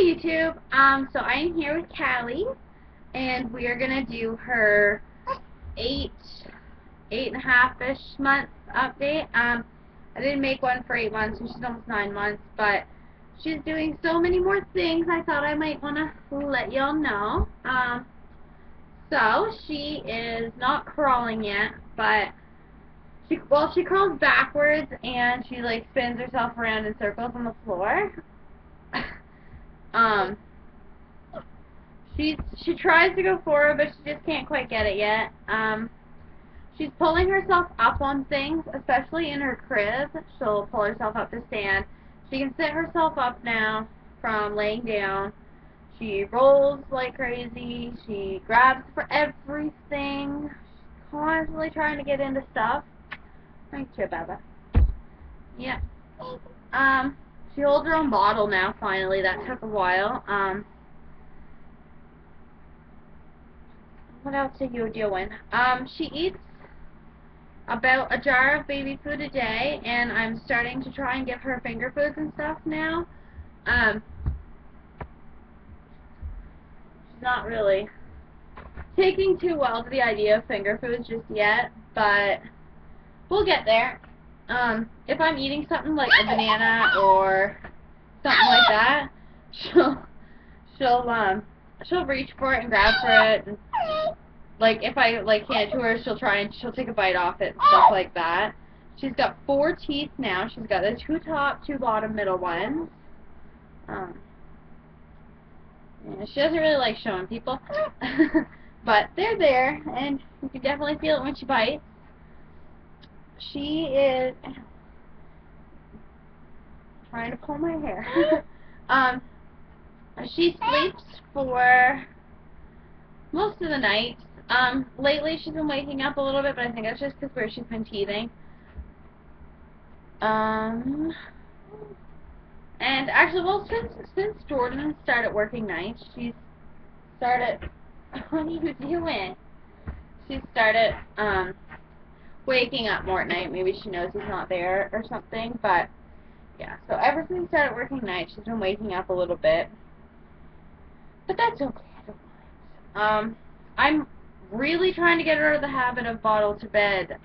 Hi YouTube. So I'm here with Kalli, and we are gonna do her eight and a half-ish month update. I didn't make one for 8 months, so she's almost 9 months, but she's doing so many more things. I thought I might wanna let y'all know. So she is not crawling yet, but she crawls backwards and she like spins herself around in circles on the floor. She tries to go forward, but she just can't quite get it yet. She's pulling herself up on things, especially in her crib. She'll pull herself up to stand. She can sit herself up now from laying down. She rolls like crazy. She grabs for everything. She's constantly trying to get into stuff. Thank you, Baba. Yeah. She holds her own bottle now, finally. That took a while. What else are you doing? She eats about a jar of baby food a day, and I'm starting to try and give her finger foods and stuff now. She's not really taking too well to the idea of finger foods just yet, but we'll get there. If I'm eating something like a banana or something like that, she'll reach for it and grab for it. And, like, if I hand it to her, she'll take a bite off it and stuff like that. She's got 4 teeth now. She's got the 2 top, 2 bottom, middle ones. Yeah, she doesn't really like showing people, but they're there, and you can definitely feel it when she bites. She is trying to pull my hair. She sleeps for most of the night. Lately she's been waking up a little bit, but I think that's just because where she's been teething. And actually, well, since Jordan started working nights, she's started. What are you doing? She started waking up more at night. Maybe she knows he's not there or something. But yeah, so ever since he started working nights, she's been waking up a little bit. But that's okay. I don't mind. I'm really trying to get her out of the habit of bottle to bed.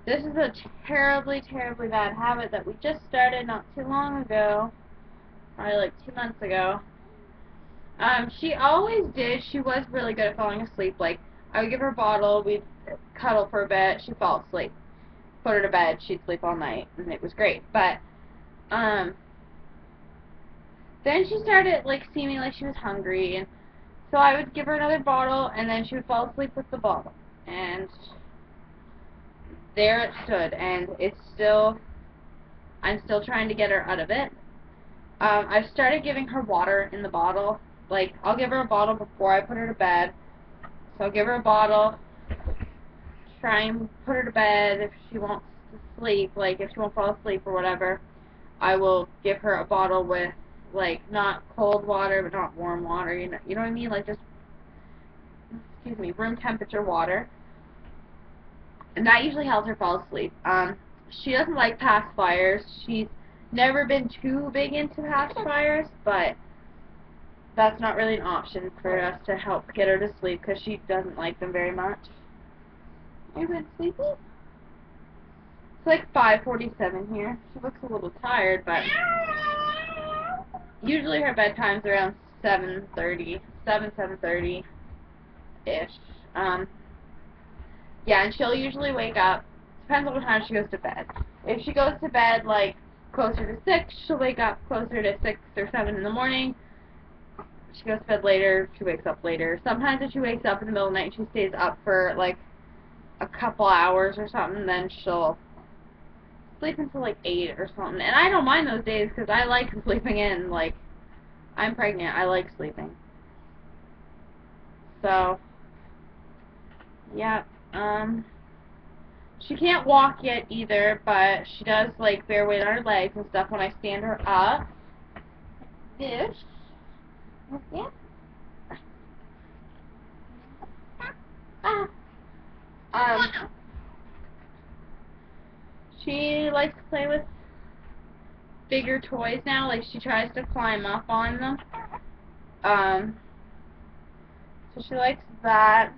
This is a terribly, terribly bad habit that we just started not too long ago. Probably like 2 months ago. She always did. She was really good at falling asleep. Like, I would give her a bottle, we'd cuddle for a bit, she'd fall asleep. Put her to bed, she'd sleep all night, and it was great. But, then she started, like, seeming like she was hungry, and so I would give her another bottle, and then she would fall asleep with the bottle. And there it stood, and I'm still trying to get her out of it. I've started giving her water in the bottle. Like, I'll give her a bottle before I put her to bed. So I'll give her a bottle, try and put her to bed if she wants to sleep, like if she won't fall asleep or whatever. I will give her a bottle with, like, not cold water, but not warm water, you know what I mean? Like, just, excuse me, room temperature water. And that usually helps her fall asleep. She doesn't like pacifiers. She's never been too big into pacifiers, but that's not really an option for us to help get her to sleep because she doesn't like them very much. Are you good, sleepy? It's like 5:47 here. She looks a little tired, but usually her bedtime's around 7:30-ish. Yeah, and she'll usually wake up. Depends on what time she goes to bed. If she goes to bed like closer to 6, she'll wake up closer to 6 or 7 in the morning. If she goes to bed later, she wakes up later. Sometimes if she wakes up in the middle of the night and she stays up for like a couple hours or something, then she'll sleep until like 8 or something. And I don't mind those days because I like sleeping in. Like, I'm pregnant. I like sleeping. So, yeah. She can't walk yet either, but she does like bear weight on her legs and stuff when I stand her up. This. Yeah. She likes to play with bigger toys now. Like, she tries to climb up on them. So she likes that.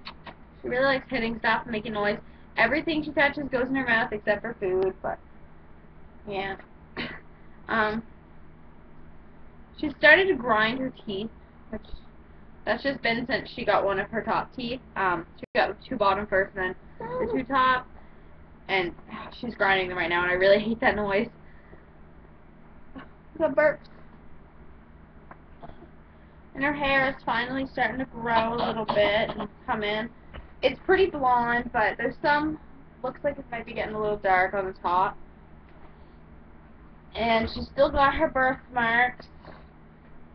She really likes hitting stuff and making noise. Everything she touches goes in her mouth except for food, but yeah. She started to grind her teeth, which that's just been since she got one of her top teeth. She got the two bottom first and then the two top, and she's grinding them right now, and I really hate that noise. The burps. And her hair is finally starting to grow a little bit and come in. It's pretty blonde, but there's some, looks like it might be getting a little dark on the top. And she's still got her birthmarks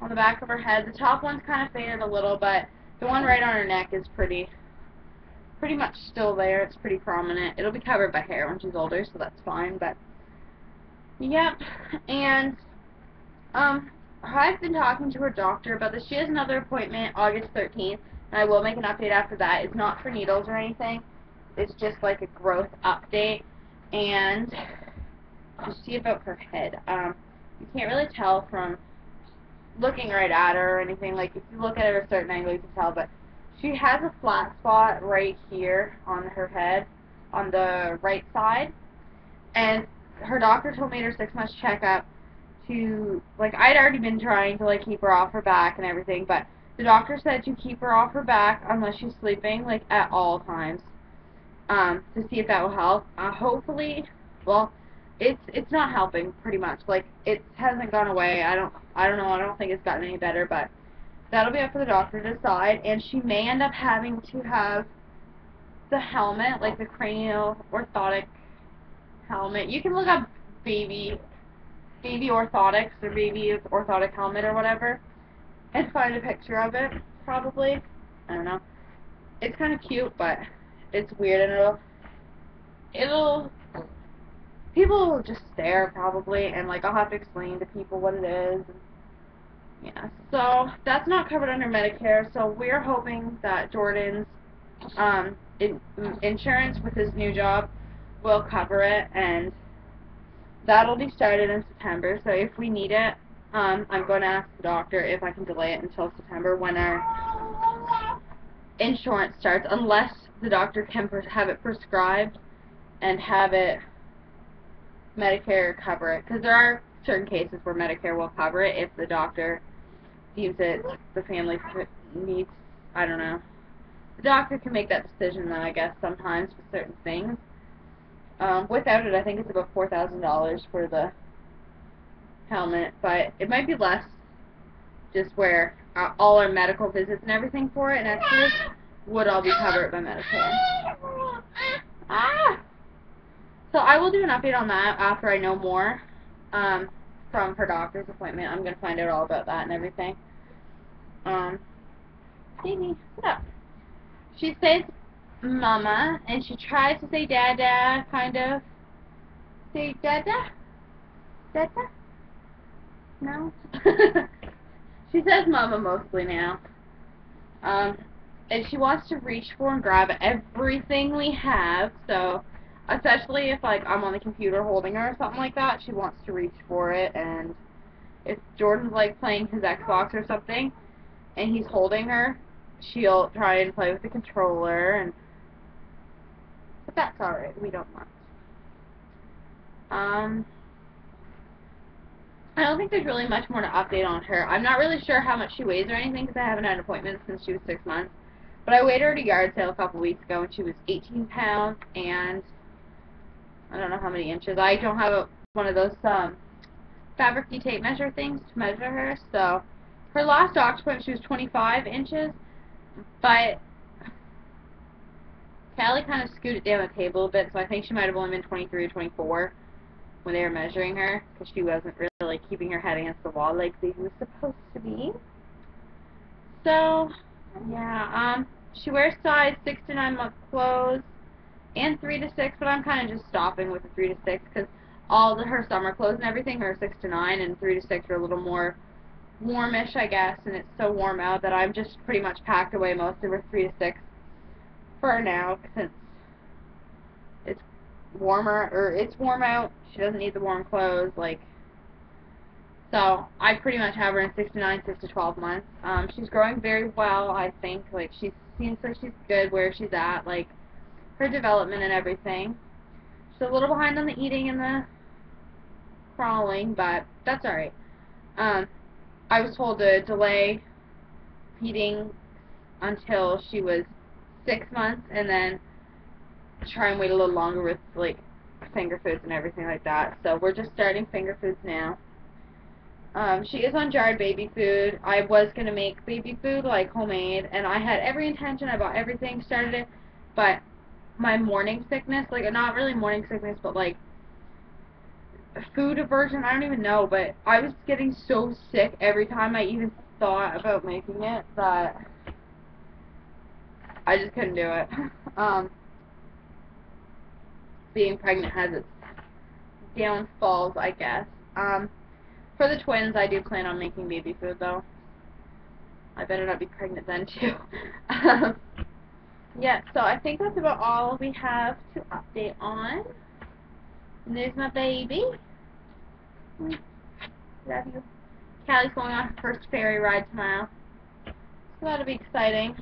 on the back of her head. The top one's kind of faded a little, but the one right on her neck is pretty much still there. It's pretty prominent. It'll be covered by hair when she's older, so that's fine, but yep. And I've been talking to her doctor about this. She has another appointment August 13th, and I will make an update after that. It's not for needles or anything. It's just like a growth update. And just see about her head. You can't really tell from looking right at her or anything. Like, if you look at her at a certain angle, you can tell, but she has a flat spot right here on her head, on the right side. And her doctor told me at her 6-month checkup to, like, I'd already been trying to, like, keep her off her back and everything, but the doctor said to keep her off her back unless she's sleeping, like, at all times, to see if that will help. Hopefully, well, it's not helping, pretty much. Like, it hasn't gone away. I don't know. I don't think it's gotten any better, but that'll be up for the doctor to decide. And she may end up having to have the helmet, like the cranial orthotic helmet. You can look up baby orthotics or baby orthotic helmet or whatever and find a picture of it, probably. I don't know. It's kind of cute, but it's weird, and people will just stare, probably, and, like, I'll have to explain to people what it is. And, yeah, so that's not covered under Medicare, so we're hoping that Jordan's insurance with his new job will cover it, and that'll be started in September. So if we need it, I'm going to ask the doctor if I can delay it until September when our insurance starts, unless the doctor can have it prescribed and have it Medicare cover it, because there are certain cases where Medicare will cover it if the doctor deems it the family needs. I don't know. The doctor can make that decision, though, I guess, sometimes for certain things. Without it, I think it's about $4,000 for the helmet, but it might be less, just where all our medical visits and everything for it and extras would all be covered by Medicare. So I will do an update on that after I know more from her doctor's appointment. I'm going to find out all about that and everything. Baby, what up? She says mama, and she tries to say dada, kind of. Say dada? Dada? No? She says mama mostly now. And she wants to reach for and grab everything we have, so especially if, like, I'm on the computer holding her or something like that, she wants to reach for it. And if Jordan's, like, playing his Xbox or something and he's holding her, she'll try and play with the controller, and but that's alright, we don't mind. I don't think there's really much more to update on her. I'm not really sure how much she weighs or anything because I haven't had an appointment since she was 6 months. But I weighed her at a yard sale a couple weeks ago, and she was 18 pounds and I don't know how many inches. I don't have one of those fabric tape measure things to measure her. So her last doctor's appointment, she was 25 inches, but Kalli kind of scooted down the table a bit, so I think she might have only been 23 or 24 when they were measuring her, because she wasn't really keeping her head against the wall like they were supposed to be. So, yeah, she wears size 6 to 9 month clothes and 3 to 6, but I'm kind of just stopping with the 3 to 6 because all her summer clothes and everything are 6 to 9, and 3 to 6 are a little more warmish, I guess, and it's so warm out that I've just pretty much packed away most of her 3 to 6 for now, since it's warmer, or it's warm out. She doesn't need the warm clothes. Like, So I pretty much have her in 6 to 9, 6 to 12 months. She's growing very well, I think. Like, she seems like she's good where she's at, like, her development and everything. She's a little behind on the eating and the crawling, but that's alright. I was told to delay feeding until she was 6 months, and then try and wait a little longer with, like, finger foods and everything like that. So we're just starting finger foods now. She is on jarred baby food. I was going to make baby food, like, homemade, and I had every intention. I bought everything, started it, but my morning sickness, like, not really morning sickness, but, like, food aversion, I don't even know, but I was getting so sick every time I even thought about making it that I just couldn't do it. Being pregnant has its downfalls, I guess. For the twins, I do plan on making baby food, though. I better not be pregnant then, too. Yeah, so I think that's about all we have to update on. And there's my baby. Love you. Callie's going on her first ferry ride tomorrow. So that'll be exciting.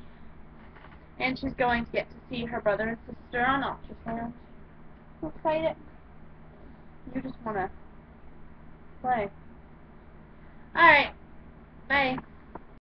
And she's going to get to see her brother and sister on ultrasound. So excited. You just want to play. Alright. Bye.